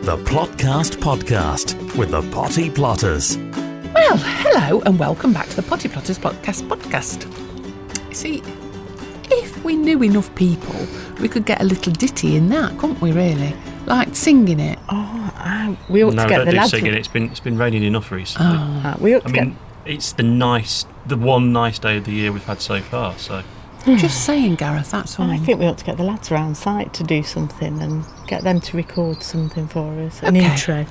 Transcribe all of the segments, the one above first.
The Plotcast Podcast with the Potty Plotters. Well, hello and welcome back to the Potty Plotters Podcast. See, if we knew enough people, we could get a little ditty in that, couldn't we, really? Like singing it. We ought to get the lads. Singing. It's been raining enough recently. We ought to it's the one nice day of the year we've had so far. So, just saying, Gareth. That's all. I think we ought to get the lads around site to do something and get them to record something for us. An intro.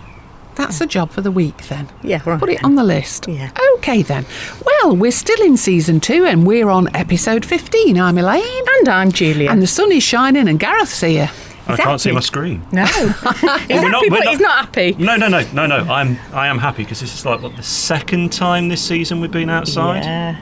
That's the job for the week then. Yeah, right. Put it on the list. Yeah. Okay then. Well, we're still in season 2 and we're on episode 15. I'm Elaine. And I'm Julia. And the sun is shining and Gareth's here. I can't see my screen. No. He's happy, but he's not happy. No. I am happy because this is like the second time this season we've been outside. Yeah.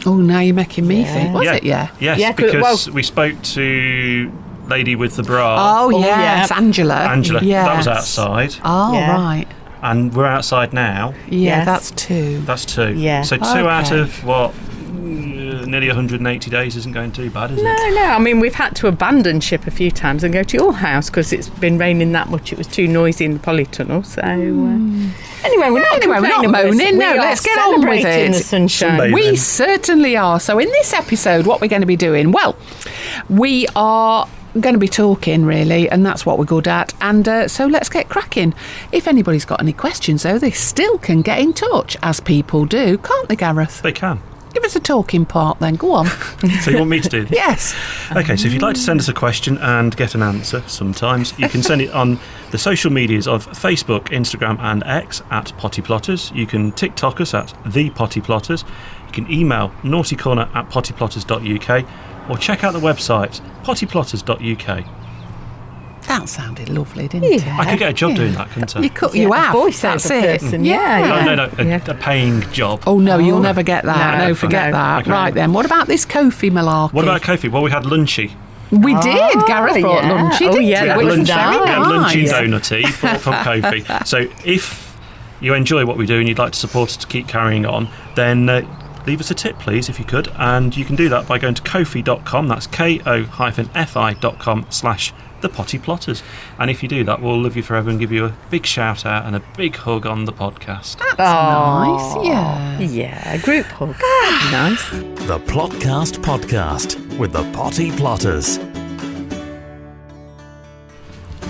Oh, now you're making me think. Was it? Yeah. Yes, Yeah, because we spoke to lady with the bra. Oh, yes, yeah. Angela. Yes. That was outside. Oh, Yeah. right. And we're outside now. Yeah, Yes. that's 2. That's 2. Yeah. So 2 out of what? Nearly 180 days isn't going too bad, is it? No. I mean, we've had to abandon ship a few times and go to your house because it's been raining that much. It was too noisy in the polytunnel. So anyway, we're not moaning. No, let's get on with it. The sunshine. We certainly are. So in this episode, what we're going to be doing? Well, we are going to be talking, really, and that's what we're good at. And so let's get cracking. If anybody's got any questions, though, they still can get in touch, as people do, can't they, Gareth? They can. Give us a talking part then, go on. So you want me to do this? Yes. Okay, so if you'd like to send us a question and get an answer sometimes, you can send it on the social medias of Facebook, Instagram and X at Potty Plotters. You can TikTok us at The Potty Plotters. You can email naughtycorner at pottyplotters.uk or check out the website pottyplotters.uk. That sounded lovely, didn't it? I could get a job doing that, couldn't I? You have. Voice That's over it. person. No, a paying job. Oh, no, you'll never get that. No, forget no. that. Okay. Right then, what about this Kofi malarkey? What about Kofi? Well, we had lunchy. We did. Gareth brought yeah. lunchy, Oh, didn't yeah, he? that Which was was nice. very We had lunchy nice. donutty brought from Kofi. So if you enjoy what we do and you'd like to support us to keep carrying on, then leave us a tip, please, if you could. And you can do that by going to kofi.com. That's ko-fi.com/thepottyplotters. And if you do that, we'll love you forever and give you a big shout out and a big hug on the podcast. That's nice, yeah. Yeah, a group hug. Nice. The Plotcast Podcast with the Potty Plotters.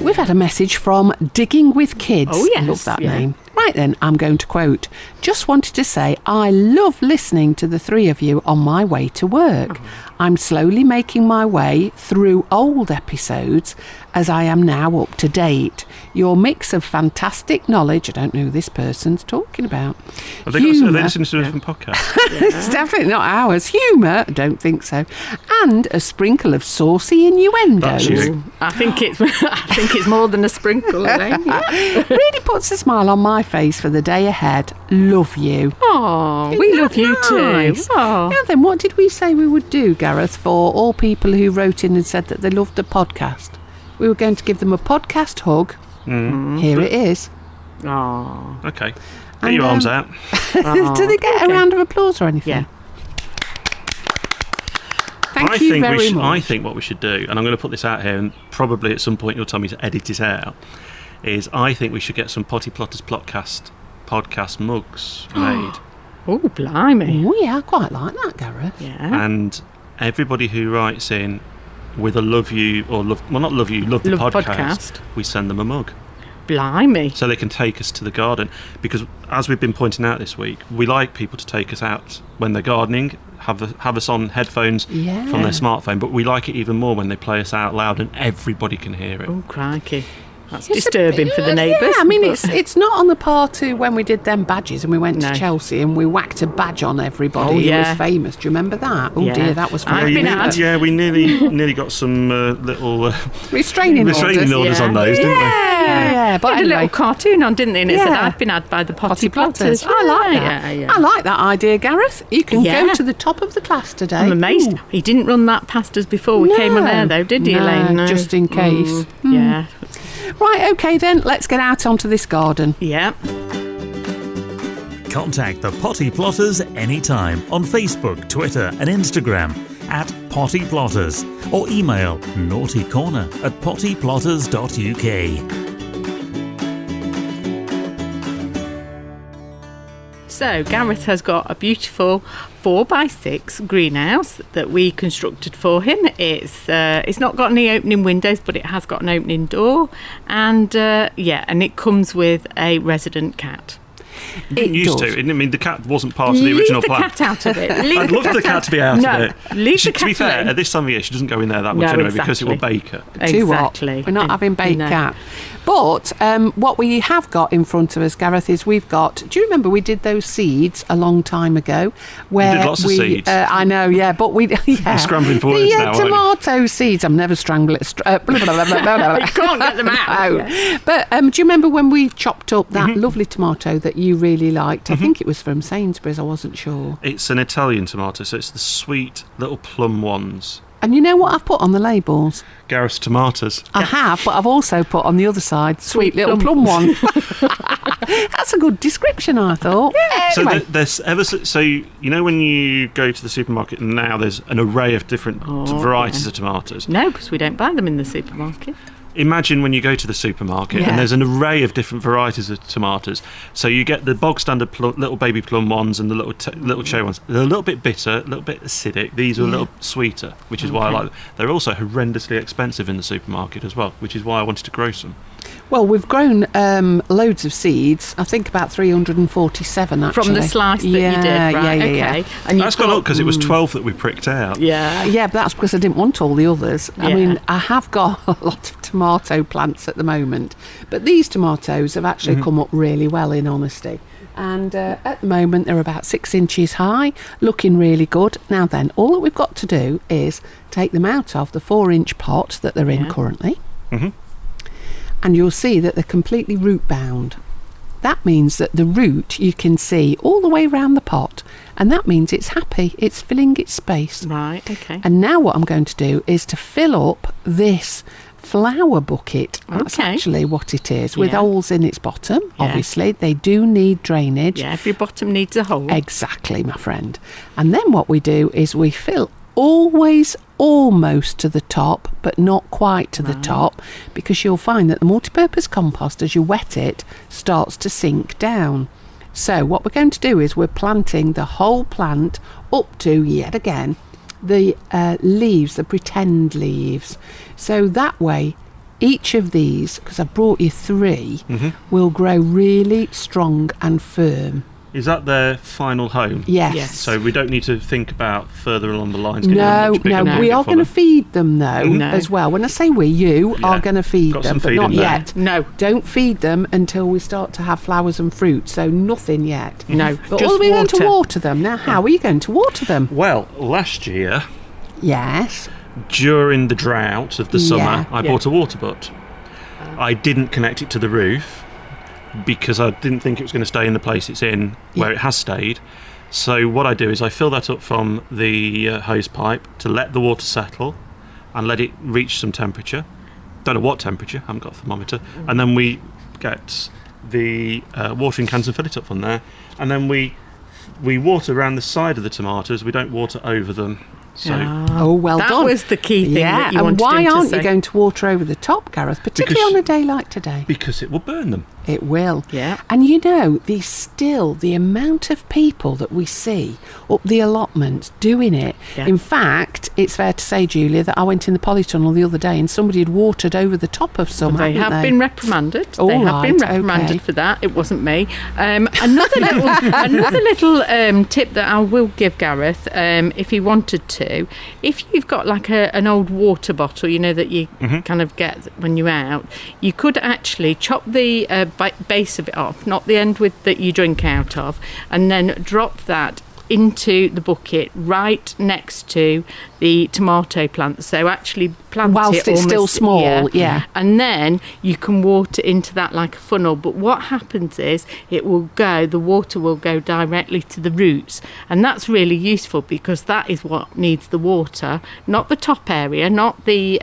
We've had a message from Digging with Kids. Oh, yes, Love that yeah. name. Right then, I'm going to quote, "Just wanted to say I love listening to the three of you on my way to work. I'm slowly making my way through old episodes as I am now up to date. Your mix of fantastic knowledge," I don't know who this person's talking about. Have they listened to a different podcast? It's definitely not ours. Humour, I don't think so. And a sprinkle of saucy innuendos. That's you. I think it's more than a sprinkle. Yeah. Really puts a smile on my face for the day ahead. Love you. Oh, we Isn't love that you nice? too. Oh. Now then, what did we say we would do, Gareth, for all people who wrote in and said that they loved the podcast? We were going to give them a podcast hug. Here it is. Oh. Okay. Get And, your arms out. Do they get a round of applause or anything? Yeah. Thank you very much. I think what we should do, and I'm going to put this out here, and probably at some point you'll tell me to edit it out, is I think we should get some Potty Plotters podcast mugs made. Oh, blimey. Oh, yeah, I quite like that, Gareth. Yeah. And everybody who writes in with a love the podcast, we send them a mug. Blimey. So they can take us to the garden. Because as we've been pointing out this week, we like people to take us out when they're gardening, have us on headphones from their smartphone, but we like it even more when they play us out loud and everybody can hear it. Oh, crikey. That's disturbing for the neighbours. Yeah, I mean, it's not on the par to when we did them badges and we went to No. Chelsea and we whacked a badge on everybody. Oh, yeah. It was famous. Do you remember that? Oh, Yeah. dear, that was I've famous. been had. Yeah, we nearly got some little Restraining orders. on those, didn't we? Yeah, But but had a anyway. little cartoon on, didn't they? And it said, Yeah. "I've been had by the Potty Potty Plotters." Plotters. I like that. Yeah. I like that idea, Gareth. You can Yeah. go to the top of the class today. I'm amazed. Ooh. He didn't run that past us before we came on air, though, did he, No, Elaine? No. just in case. Yeah. Right, okay then, let's get out onto this garden. Yeah. Contact the Potty Plotters anytime on Facebook, Twitter and Instagram at Potty Plotters or email naughtycorner@pottyplotters.uk. So Gareth has got a beautiful 4x6 greenhouse that we constructed for him. It's not got any opening windows, but it has got an opening door, and and it comes with a resident cat. It used to. I mean, the cat wasn't part of the original plan. Leave the cat out of it. I'd love the cat to be out of it. Leave the cat To be fair, in. at this time of year, she doesn't go in there that much anyway because it will bake her. Too hot. Exactly. We're not having baked No. cat. But what we have got in front of us, Gareth, is we've got... Do you remember we did those seeds a long time ago? Where did lots of seeds. I know, yeah, but we... Yeah. You're scrambling for words now, aren't you? tomato seeds. I'm never strangling... You can't get them out. No. But do you remember when we chopped up that lovely tomato that you really liked? I think it was from Sainsbury's, I wasn't sure. It's an Italian tomato, so it's the sweet little plum ones. And you know what I've put on the labels? Gareth's tomatoes. I have, but I've also put on the other side, sweet little plum one. That's a good description, I thought. So Anyway. so you know when you go to the supermarket now, there's an array of different varieties of tomatoes. No, because we don't buy them in the supermarket. Imagine when you go to the supermarket Yeah. and there's an array of different varieties of tomatoes. So you get the bog standard little baby plum ones and the little cherry ones. They're a little bit bitter, a little bit acidic. These are a little sweeter, which is why I like them. They're also horrendously expensive in the supermarket as well, which is why I wanted to grow some. Well, we've grown loads of seeds. I think about 347 actually. From the slice that you did, right? Yeah. Okay. And That's gone up because it was 12 that we pricked out. Yeah. Yeah, but that's because I didn't want all the others. I Yeah. mean, I have got a lot of tomato plants at the moment, but these tomatoes have actually come up really well, in honesty. And at the moment, they're about 6 inches high, looking really good. Now then, all that we've got to do is take them out of the 4-inch pot that they're in currently. And you'll see that they're completely root bound. That means that the root you can see all the way around the pot, and that means it's happy, it's filling its space. Right, okay. And now what I'm going to do is to fill up this flower bucket. That's Okay. actually what it is, with Yeah. holes in its bottom. Yeah. Obviously, they do need drainage. Yeah, every bottom needs a hole. Exactly, my friend. And then what we do is we fill always almost to the top, but not quite to the top, because you'll find that the multipurpose compost, as you wet it, starts to sink down. So what we're going to do is we're planting the whole plant up to, yet again, the leaves, the pretend leaves. So that way, each of these, because I've brought you 3, will grow really strong and firm. Is that their final home? Yes. Yes. So we don't need to think about further along the lines. getting them No, much bigger no, and we bigger are for going to them. feed them though No. as well. When I say we, you are going to feed Got them, some but feeding not there. yet. No. Don't feed them until we start to have flowers and fruit. So nothing yet. No, But just all we're going to water. water them. Now, how are you going to water them? Well, last year, Yes. during the drought of the summer, I Yeah. bought a water butt. I didn't connect it to the roof because I didn't think it was going to stay in the place it's in where it has stayed. So what I do is I fill that up from the hose pipe to let the water settle and let it reach some temperature. Don't know what temperature, haven't got a thermometer. And then we get the watering cans and fill it up from there. And then we water around the side of the tomatoes. We don't water over them. So Oh, well that done. was the key thing Yeah, that you and wanted why him to aren't say. you going to water over the top, Gareth? Particularly Because- on a day like today. because it will burn them. It will. Yeah. And you know, the amount of people that we see up the allotment doing it. Yeah. In fact, it's fair to say, Julia, that I went in the polytunnel the other day and somebody had watered over the top of some. They hadn't have been reprimanded. All They have been right, reprimanded okay. for that. It wasn't me. Another little tip that I will give Gareth, if he wanted to, if you've got like an old water bottle, you know, that you kind of get when you're out, you could actually chop the base of it off, not the end that you drink out of, and then drop that into the bucket right next to the tomato plant. So actually plant Whilst it it's still almost- small, yeah. And then you can water into that like a funnel. But what happens is the water will go directly to the roots. And that's really useful because that is what needs the water, not the top area, not the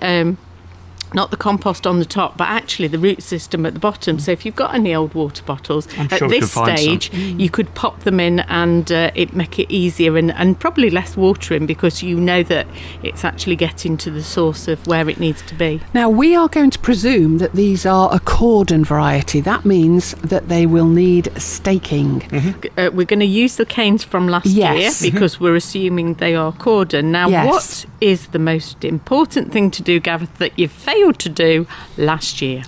not the compost on the top, but actually the root system at the bottom. So if you've got any old water bottles, at this stage, you could pop them in and it make it easier and probably less watering, because you know that it's actually getting to the source of where it needs to be. Now, we are going to presume that these are a cordon variety. That means that they will need staking. We're going to use the canes from last year because we're assuming they are cordon. Now, what is the most important thing to do, Gareth, that you've failed to do last year?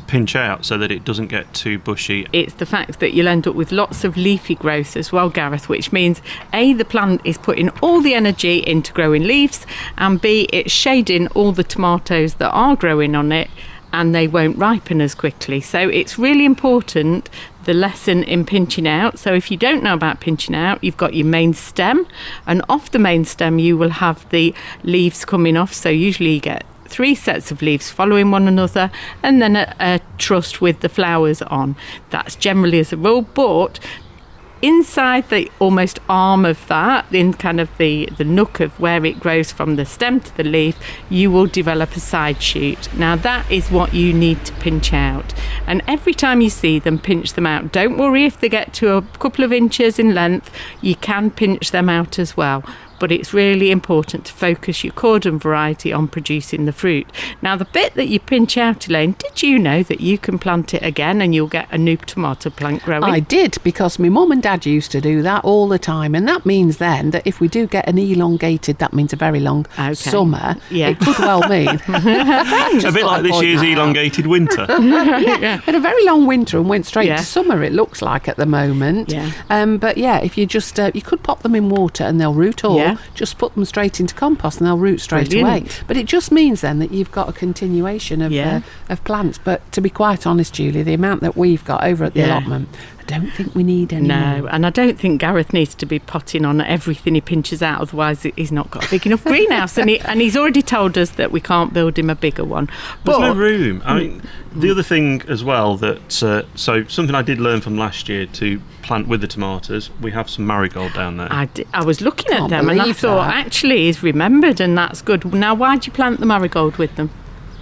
Pinch out so that it doesn't get too bushy. It's the fact that you'll end up with lots of leafy growth as well, Gareth, which means A, the plant is putting all the energy into growing leaves, and B, it's shading all the tomatoes that are growing on it, and they won't ripen as quickly. So it's really important, the lesson in pinching out. So if you don't know about pinching out, you've got your main stem, and off the main stem you will have the leaves coming off. So usually you get 3 sets of leaves following one another, and then a truss with the flowers on. That's generally as a rule, but inside the almost arm of that, in kind of the nook of where it grows from the stem to the leaf, you will develop a side shoot. Now that is what you need to pinch out, and every time you see them, pinch them out. Don't worry if they get to a couple of inches in length, you can pinch them out as well. But it's really important to focus your cordon variety on producing the fruit. Now, the bit that you pinch out, Elaine, did you know that you can plant it again and you'll get a new tomato plant growing? I did, because my mum and dad used to do that all the time, and that means then that if we do get an elongated, that means a very long summer, it could well mean. A bit like this year's elongated winter. Had a very long winter and went straight to summer, it looks like at the moment. But if you just, you could pop them in water and they'll root all. Just put them straight into compost and they'll root straight away. But it just means then that you've got a continuation of plants. But to be quite honest, Julia, the amount that we've got over at the allotment, I don't think we need any more. And I don't think Gareth needs to be potting on everything he pinches out, otherwise he's not got a big enough greenhouse. and he's already told us that we can't build him a bigger one. There's no room. I mean, the other thing as well that so something I did learn from last year to plant with the tomatoes, we have some marigold down there. I was looking at them and I thought, actually, he's remembered, and that's good. Now, why do you plant the marigold with them?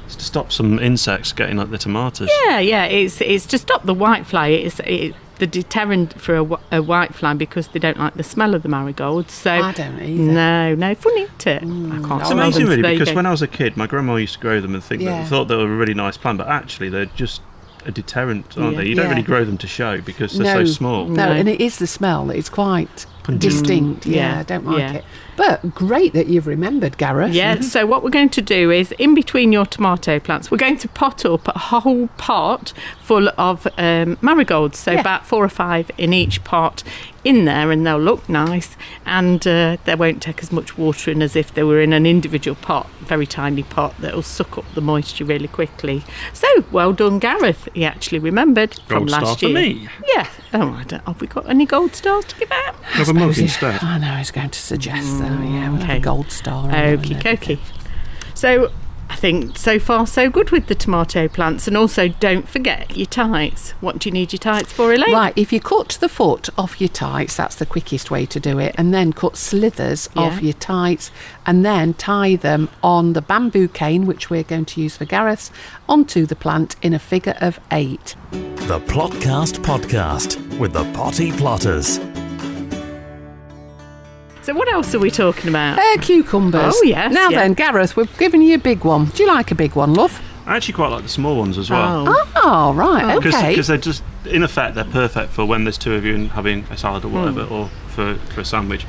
It's to stop some insects getting at the tomatoes. It's to stop the whitefly. It's the deterrent for a whitefly, because they don't like the smell of the marigolds. So I don't either. No, funny, isn't it? I can't. It's amazing, really, because when I was a kid, my grandma used to grow them and thought they were a really nice plant, but actually they're just a deterrent, aren't they? You don't really grow them to show because they're so small. No, and it is the smell. It's quite distinct. I don't like it. But great that you've remembered, Gareth. So what we're going to do is, in between your tomato plants, we're going to pot up a whole pot full of marigolds. So about 4 or 5 in each pot in there, and they'll look nice, and they won't take as much watering as if they were in an individual pot, very tiny pot that'll suck up the moisture really quickly. So well done, Gareth. He actually remembered from last year. Gold star for me. Yeah. Oh, have we got any gold stars to give out? Have a mug instead. I know, I was going to suggest that. We'll have a gold star. Okie dokie. So I think so far so good with the tomato plants. And also, don't forget your tights. What do you need your tights for, Elaine? Right, if you cut the foot off your tights, that's the quickest way to do it, and then cut slithers off your tights, and then tie them on the bamboo cane, which we're going to use for Gareth's, onto the plant in a figure of 8. The Plotcast podcast with the Potty Plotters. So what else are we talking about? Cucumbers. Oh, yes. Now then, Gareth, we've given you a big one. Do you like a big one, love? I actually quite like the small ones as well. Oh right, okay. Because they're just, in effect, they're perfect for when there's 2 of you and having a salad or whatever, or for a sandwich.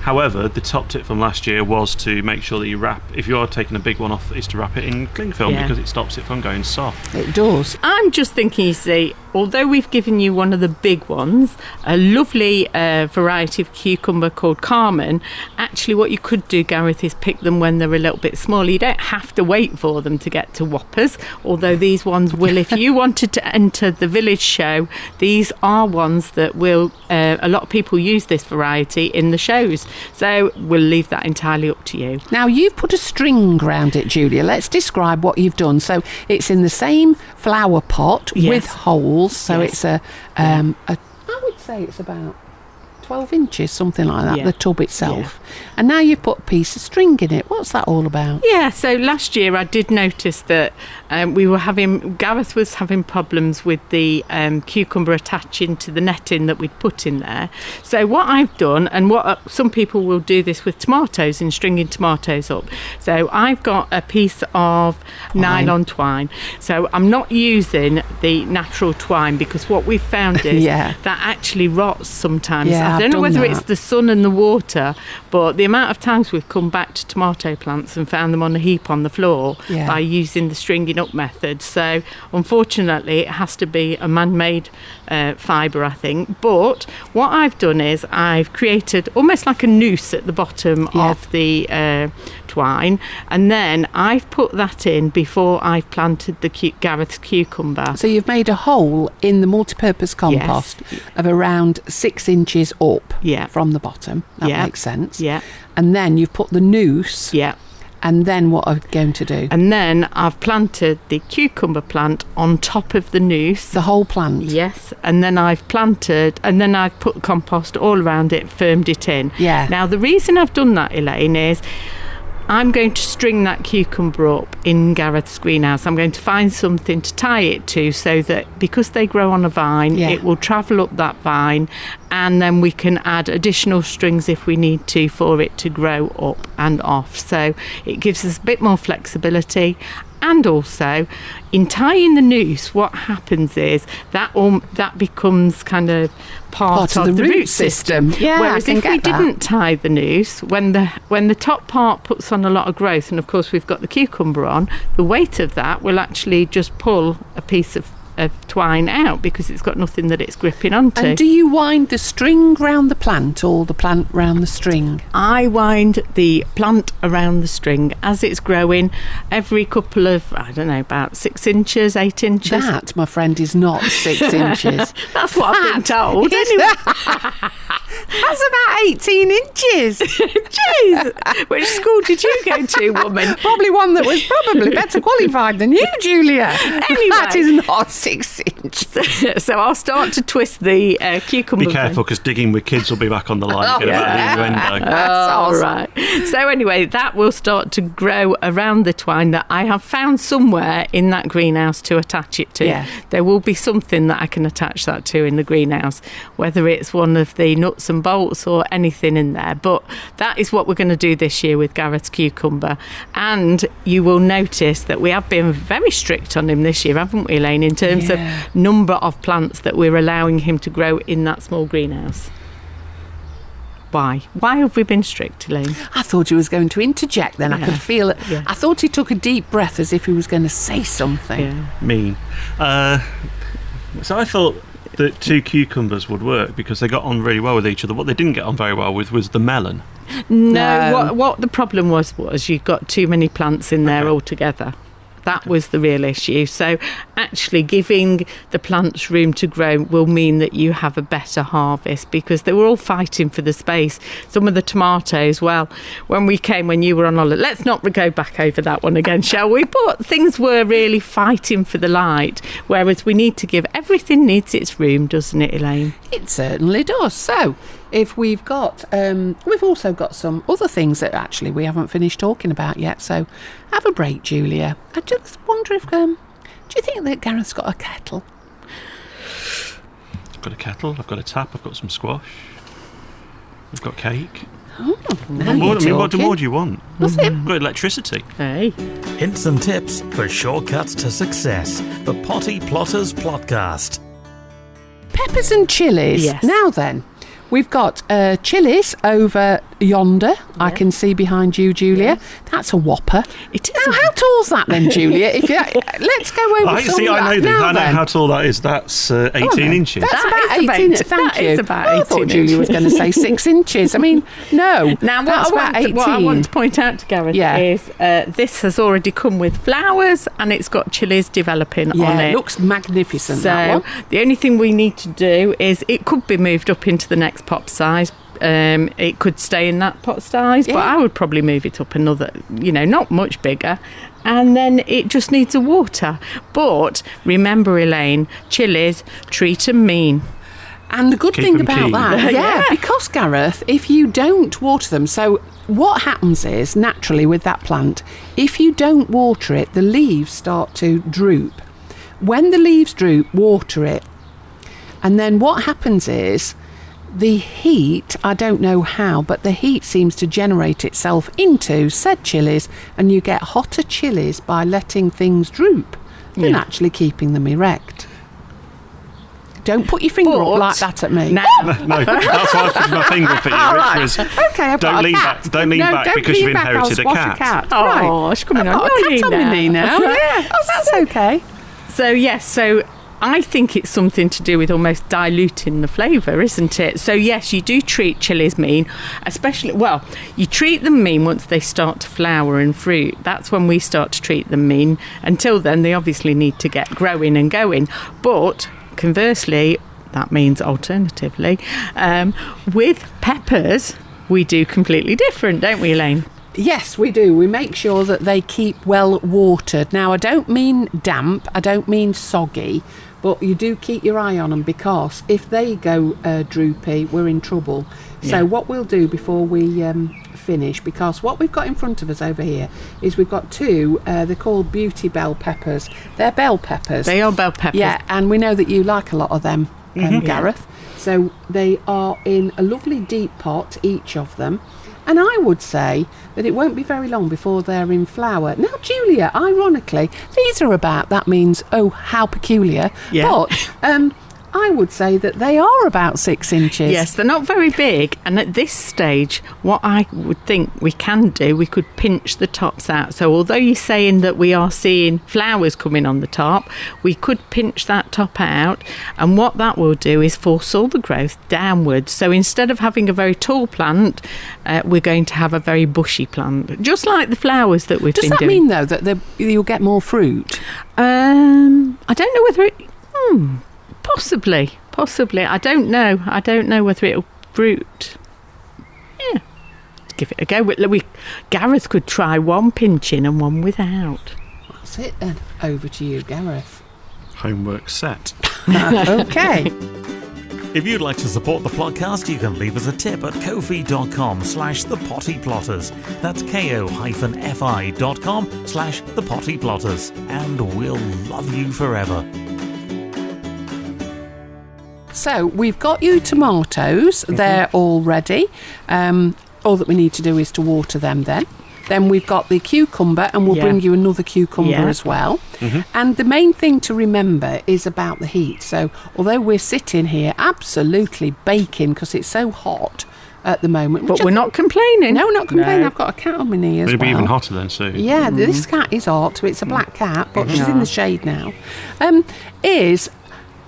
However, the top tip from last year was to make sure that you wrap, if you are taking a big one off, is to wrap it in cling film because it stops it from going soft. It does. I'm just thinking, you see, although we've given you one of the big ones, a lovely variety of cucumber called Carmen, actually what you could do, Gareth, is pick them when they're a little bit smaller. You don't have to wait for them to get to whoppers, although these ones will. If you wanted to enter the village show, these are ones that will, a lot of people use this variety in the shows. So we'll leave that entirely up to you. Now, you've put a string round it, Julia. Let's describe what you've done. So it's in the same flower pot with holes. So it's I would say it's about 12 inches, something like that, Yeah. the tub itself. And now you've put a piece of string in it. What's that all about? Yeah, so last year I did notice that Gareth was having problems with the cucumber attaching to the netting that we'd put in there. So what I've done, and what some people will do this with tomatoes, in stringing tomatoes up. So I've got a piece of nylon twine. So I'm not using the natural twine, because what we've found is Yeah. that actually rots sometimes. Yeah, I I've don't know done whether that. it's the sun and the water, but the amount of times we've come back to tomato plants and found them on a heap on the floor Yeah. by using the stringing up method. So unfortunately it has to be a man-made fibre, I think. But what I've done is I've created almost like a noose at the bottom Yeah. of the twine, and then I've put that in before I've planted the Gareth's cucumber. So you've made a hole in the multi-purpose compost of around 6 inches up Yeah. from the bottom. That Yeah. makes sense. Yeah, And then you've put the noose. yeah. And then what are you going to do? And then I've planted the cucumber plant on top of the noose. The whole plant. Yes, and then I've put compost all around it, firmed it in. Yeah. Now, the reason I've done that, Elaine, is I'm going to string that cucumber up in Gareth's greenhouse. I'm going to find something to tie it to, so that because they grow on a vine, Yeah. it will travel up that vine, and then we can add additional strings if we need to for it to grow up and off. So it gives us a bit more flexibility. And also, in tying the noose, what happens is that becomes kind of part of the root system. Yeah, Whereas I can if we get that. didn't tie the noose, when the top part puts on a lot of growth, and of course we've got the cucumber on, the weight of that will actually just pull a piece of twine out, because it's got nothing that it's gripping onto. And do you wind the string round the plant, or the plant round the string? I wind the plant around the string as it's growing every couple of, I don't know, about 6 inches, 8 inches. That, my friend, is not 6 inches. That's what I've been told. That's about 18 inches. Jeez, which school did you go to, woman? Probably one that was probably better qualified than you, Julia. Anyway. That is not 6 inches. So I'll start to twist the cucumber. Be careful, because digging with kids will be back on the line. Get about the innuendo. That's All awesome. right. So anyway, that will start to grow around the twine that I have found somewhere in that greenhouse to attach it to. Yeah. There will be something that I can attach that to in the greenhouse, whether it's one of the nuts and bolts or anything in there. But that is what we're going to do this year with Gareth's cucumber. And you will notice that we have been very strict on him this year, haven't we, Elaine, in terms Yeah. of number of plants that we're allowing him to grow in that small greenhouse. Why? Why have we been strict, Elaine? I thought he was going to interject then. I Yeah. could feel it. Yeah. I thought he took a deep breath as if he was going to say something. Yeah. Mean. So I thought that 2 cucumbers would work because they got on really well with each other. What they didn't get on very well with was the melon. No, what the problem was you got too many plants in there Okay. altogether. That was the real issue. So actually giving the plants room to grow will mean that you have a better harvest, because they were all fighting for the space. Some of the tomatoes, well, when you were on holiday, let's not go back over that one again, shall we? But things were really fighting for the light, whereas we need to give, everything needs its room, doesn't it, Elaine? It certainly does. So, if we've got, we've also got some other things that actually we haven't finished talking about yet. So, have a break, Julia. I just wonder if, do you think that Gareth's got a kettle? I've got a kettle, I've got a tap, I've got some squash, I've got cake. Now What you're more talking. do you want? What's it? I've got electricity. Hey. Hints and tips for shortcuts to success. The Potty Plotters Plotcast. Peppers and chilies. Yes. Now then, we've got chilies over yonder. I can see behind you, Julia. That's a whopper. It is. Now, how tall's that then, Julia? Let's go over I some see. of I that know. now I know then. how tall that is. That's 18 then. inches. That's That about is about 18. eight- Thank that you. is about I thought 18 Julia was going to say 6 inches. I mean, no. Now, that's about 18. what I want to point out to Gareth Yeah. is this has already come with flowers, and it's got chilies developing Yeah, on it it. looks magnificent, that So one. the only thing we need to do is, it could be moved up into the next pot size. It could stay in that pot size, but Yeah. I would probably move it up another, not much bigger. And then it just needs a water. But remember, Elaine, chilies, treat 'em mean. And the good Keep thing them about keen. that, because Gareth, if you don't water them, so what happens is, naturally with that plant, if you don't water it, the leaves start to droop. When the leaves droop, water it. And then what happens is, the heat, I don't know how, but the heat seems to generate itself into said chilies, and you get hotter chilies by letting things droop than actually keeping them erect. Don't put your finger up like that at me. No. No, that's why I put my finger up at you, which was Okay, I've got don't a lean cat. back. Don't lean back don't because lean you've back, I'll inherited a squash cat. Oh, Right. she's coming I've on got a your cat on my knee now. Yeah. Oh, that's okay. So yes, so I think it's something to do with almost diluting the flavour, isn't it? So yes, you do treat chilies mean, especially, well, you treat them mean once they start to flower and fruit. That's when we start to treat them mean. Until then, they obviously need to get growing and going. But conversely, that means alternatively, with peppers, we do completely different, don't we, Elaine? Yes, we do. We make sure that they keep well watered. Now, I don't mean damp, I don't mean soggy, but you do keep your eye on them, because if they go droopy, we're in trouble. So what we'll do before we finish, because what we've got in front of us over here is we've got two, they're called beauty bell peppers. They're bell peppers. They are bell peppers. Yeah, and we know that you like a lot of them, Gareth. So they are in a lovely deep pot, each of them. And I would say that it won't be very long before they're in flower. Now, Julia, ironically, these are about, that means, oh, how peculiar. Yeah. But I would say that they are about 6 inches. Yes, they're not very big, and at this stage, what I would think we can do, we could pinch the tops out. So although you're saying that we are seeing flowers coming on the top, we could pinch that top out, and what that will do is force all the growth downwards. So instead of having a very tall plant, we're going to have a very bushy plant, just like the flowers that we've been doing. Does that mean, though, that you'll get more fruit? I don't know whether it... Possibly. I don't know whether it'll fruit. Yeah. Let's give it a go. Gareth could try one pinching and one without. That's it then. Over to you, Gareth. Homework set. Okay. If you'd like to support the podcast, you can leave us a tip at ko-fi.com/thepottyplotters. That's ko-fi.com/thepottyplotters. And we'll love you forever. So we've got you tomatoes. They're all ready. All that we need to do is to water them then. Then we've got the cucumber, and we'll bring you another cucumber as well. And the main thing to remember is about the heat. So although we're sitting here absolutely baking because it's so hot at the moment. But we're not complaining. No, not complaining. No. I've got a cat on my knee as It'll well. be even hotter then soon. Yeah, this cat is hot. It's a black cat, but she's in the shade now.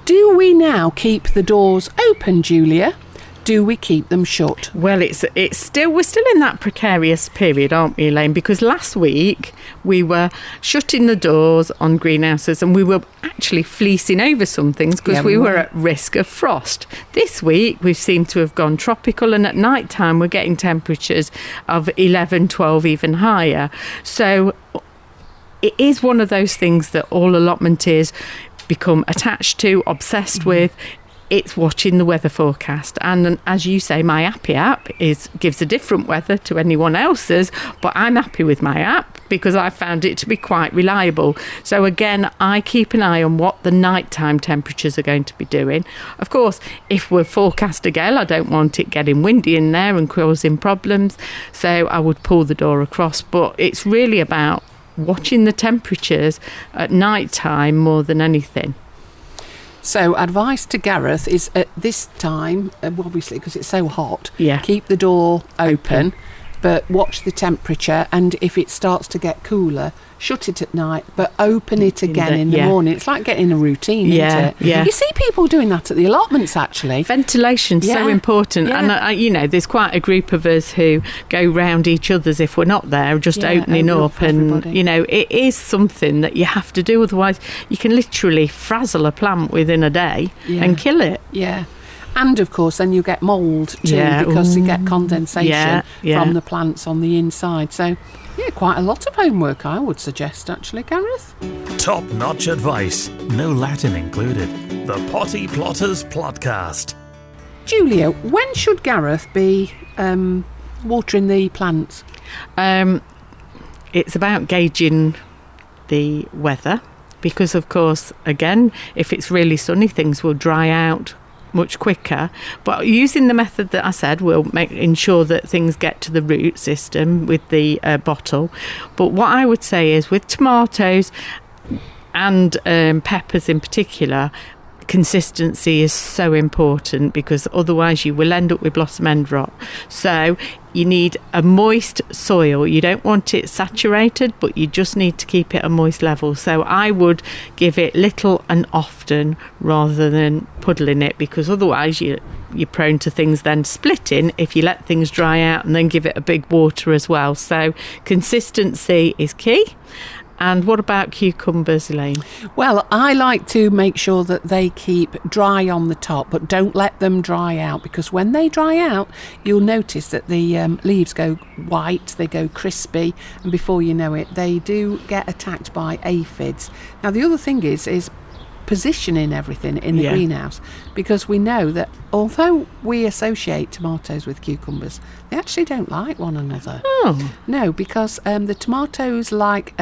Do we now keep the doors open, Julia? Do we keep them shut? Well, we're still in that precarious period, aren't we, Elaine? Because last week we were shutting the doors on greenhouses, and we were actually fleecing over some things because we were at risk of frost. This week we seem to have gone tropical, and at night time we're getting temperatures of 11, 12, even higher. So it is one of those things that all allotmenteers become attached to, obsessed with. It's watching the weather forecast, and as you say, my Appy app gives a different weather to anyone else's, but I'm happy with my app because I found it to be quite reliable. So again, I keep an eye on what the nighttime temperatures are going to be doing. Of course, if we're forecast a gale, I don't want it getting windy in there and causing problems, so I would pull the door across. But it's really about watching the temperatures at night time more than anything. So advice to Gareth is at this time, obviously because it's so hot, keep the door open, but watch the temperature, and if it starts to get cooler, shut it at night, but open it again in the morning. It's like getting a routine, isn't it? Yeah. You see people doing that at the allotments, actually. Ventilation's so important. Yeah. And, there's quite a group of us who go round each other's if we're not there, just opening up. And, it is something that you have to do. Otherwise, you can literally frazzle a plant within a day and kill it. Yeah. And, of course, then you get mould, too, because you get condensation from the plants on the inside. So, quite a lot of homework, I would suggest, actually, Gareth. Top-notch advice. No Latin included. The Potty Plotters Podcast. Julia, when should Gareth be watering the plants? It's about gauging the weather, because of course, again, if it's really sunny, things will dry out much quicker. But using the method that I said will ensure that things get to the root system with the bottle. But what I would say is with tomatoes and peppers in particular, consistency is so important, because otherwise you will end up with blossom end rot. So you need a moist soil. You don't want it saturated, but you just need to keep it a moist level. So I would give it little and often rather than puddling it, because otherwise you're prone to things then splitting if you let things dry out and then give it a big water as well. So consistency is key. And what about cucumbers, Elaine? Well, I like to make sure that they keep dry on the top, but don't let them dry out, because when they dry out, you'll notice that the leaves go white, they go crispy, and before you know it, they do get attacked by aphids. Now, the other thing is positioning everything in the greenhouse, because we know that although we associate tomatoes with cucumbers, they actually don't like one another. Oh. No, because the tomatoes like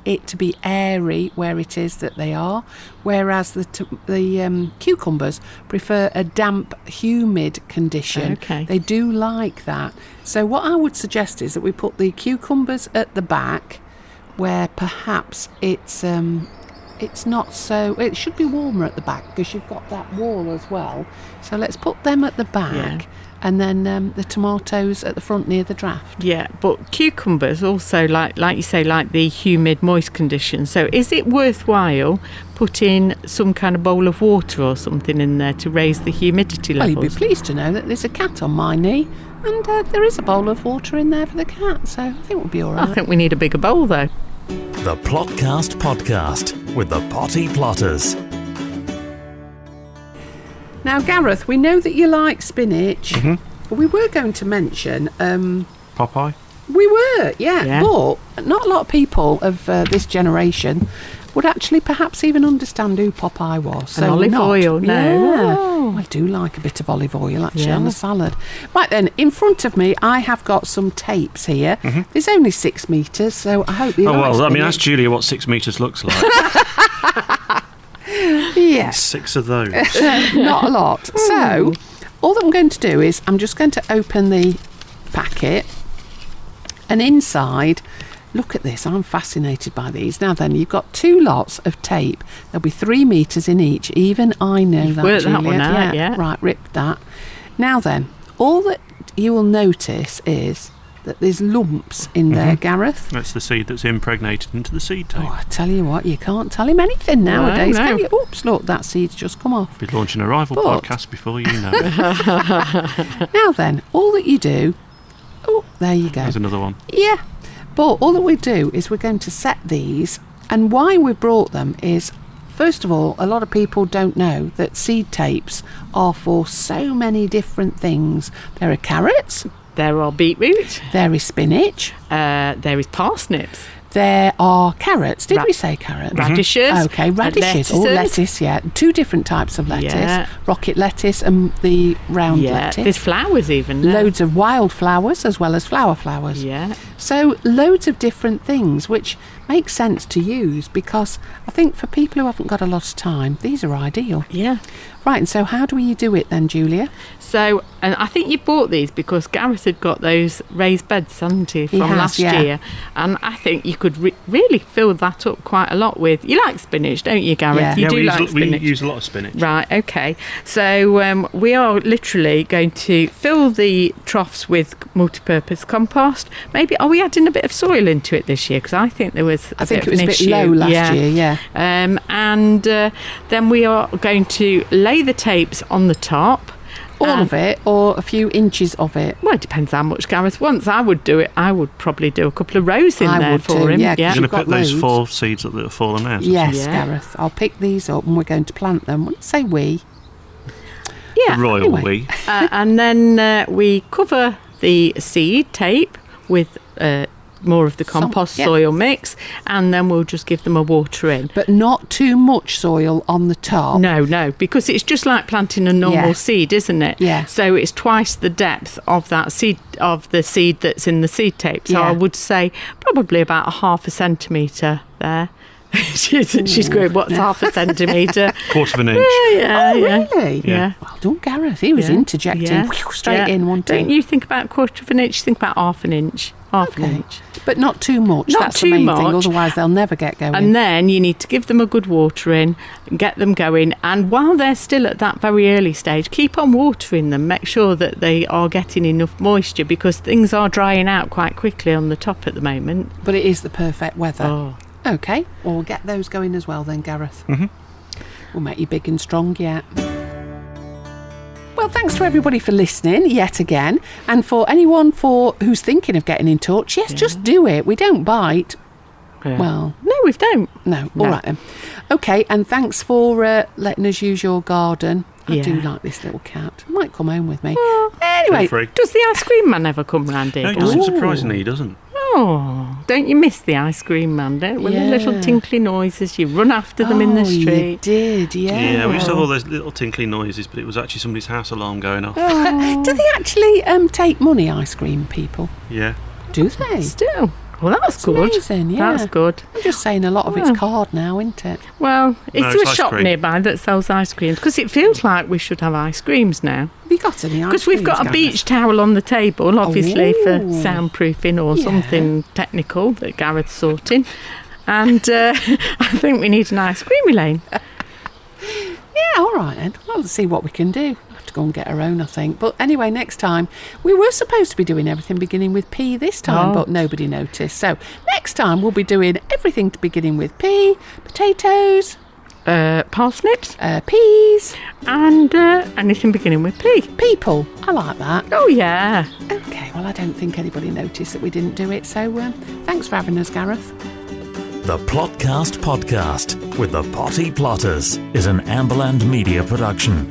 it to be airy where it is that they are, whereas the cucumbers prefer a damp, humid condition. Okay. They do like that. So what I would suggest is that we put the cucumbers at the back, where perhaps it's not so... It should be warmer at the back, because you've got that wall as well. So let's put them at the back. Yeah. And then the tomatoes at the front near the draft. Yeah, but cucumbers also, like you say, like the humid, moist conditions. So is it worthwhile putting some kind of bowl of water or something in there to raise the humidity levels? Well, you'd be pleased to know that there's a cat on my knee, and there is a bowl of water in there for the cat, so I think we'll be all right. I think we need a bigger bowl, though. The Plotcast Podcast with the Potty Plotters. Now, Gareth, we know that you like spinach. Mm-hmm. We were going to mention... Popeye? We were, yeah. Yeah. But not a lot of people of this generation would actually perhaps even understand who Popeye was. So olive oil, no. Yeah. Oh. I do like a bit of olive oil, actually, on a salad. Right then, in front of me, I have got some tapes here. Mm-hmm. There's only 6 metres, so I hope you like well, spinach. ask Julia what 6 metres looks like. Yes. 6 of those. Not a lot. So, all that I'm going to do is I'm just going to open the packet, and inside, look at this, I'm fascinated by these. Now then, you've got 2 lots of tape. There'll be 3 metres in each. Even I know that, worked Julia. that one out, yeah. Right, ripped that. Now then, all that you will notice is that there's lumps in there, Gareth. That's the seed that's impregnated into the seed tape. Oh, I tell you what, you can't tell him anything nowadays, No. can you? Oops, look, that seed's just come off. Be launching a rival But- podcast before you know it. Now then, all that you do... Oh, there you go. There's another one. Yeah, but all that we do is we're going to set these, and why we brought them is, first of all, a lot of people don't know that seed tapes are for so many different things. There are carrots, There are beetroot, there is spinach, there is parsnips, there are carrots. Did we say carrots? radishes. Okay, radishes. Oh, lettuce, yeah. 2 different types of lettuce. Yeah. Rocket lettuce and the round lettuce. There's flowers even. Loads of wild flowers as well as flowers. Yeah. So loads of different things, which makes sense to use, because I think for people who haven't got a lot of time, these are ideal. Yeah. Right, and so how do we do it then, Julia? So, and I think you bought these because Gareth had got those raised beds, hadn't he, from last year. And I think you could really fill that up quite a lot with... You like spinach, don't you, Gareth? Yeah. You do like we spinach. use a lot of spinach. Right, okay. So we are literally going to fill the troughs with multi-purpose compost. Maybe, are we adding a bit of soil into it this year? Because I think there was I think it was a bit low last year, yeah. And then we are going to lay the tapes on the top. All of it, or a few inches of it? Well, it depends how much Gareth wants. I would do it. I would probably do a couple of rows in I there would for too, him. yeah, 'cause You're going You've to got put those loads. 4 seeds that have fallen out? Yes, Yeah. Gareth. I'll pick these up and we're going to plant them. When you say we... Yeah. The royal Anyway. we. And then we cover the seed tape with more of the compost soil mix, and then we'll just give them a water in. But not too much soil on the top. No, because it's just like planting a normal seed, isn't it? Yeah. So it's twice the depth of that seed, of the seed that's in the seed tape. So I would say probably about a half a centimetre there. She's going, what's half a centimetre? Quarter of an inch. Yeah. Really? Yeah. Well done, Gareth. He was interjecting straight in one time. Don't you think about a quarter of an inch, think about half an inch. Half an inch. But not too much. Not That's too the main much. thing, otherwise they'll never get going. And then you need to give them a good watering, get them going, and while they're still at that very early stage, keep on watering them. Make sure that they are getting enough moisture, because things are drying out quite quickly on the top at the moment. But it is the perfect weather. Oh. Okay, well, we'll get those going as well then, Gareth. Mm-hmm. We'll make you big and strong yet. Well, thanks to everybody for listening yet again, and for anyone who's thinking of getting in touch, just do it. We don't bite. Yeah. Well, no, we don't. No. All right then. Okay, and thanks for letting us use your garden. I do like this little cat. He might come home with me. Anyway, does the ice cream man ever come round here? No, he doesn't. Surprisingly, he doesn't. Oh, don't you miss the ice cream man, don't you? With the little tinkly noises, you run after them in the street. You did, yeah. Yeah, we used to have all those little tinkly noises, but it was actually somebody's house alarm going off. Do they actually take money, ice cream people? Yeah. Do they? Still. Well, that's good. Amazing, yeah. That's good. I'm just saying a lot of it's card now, isn't it? Well, it's it's a shop cream. nearby that sells ice creams, because it feels like we should have ice creams now. Have you got any ice creams? Because we've got a beach towel on the table, obviously, for Ooh. soundproofing or something technical that Gareth's sorting. And I think we need an ice cream, Elaine. Yeah, all right then. Well, let's see what we can do. We'll have to go and get our own, I think. But anyway, next time, we were supposed to be doing everything beginning with P this time, but nobody noticed. So next time, we'll be doing everything beginning with P, potatoes, Parsnips, peas, and anything beginning with P. people. I like that. Oh, yeah. Okay, well, I don't think anybody noticed that we didn't do it. So thanks for having us, Gareth. The Plotcast Podcast with the Potty Plotters is an Amberland Media production.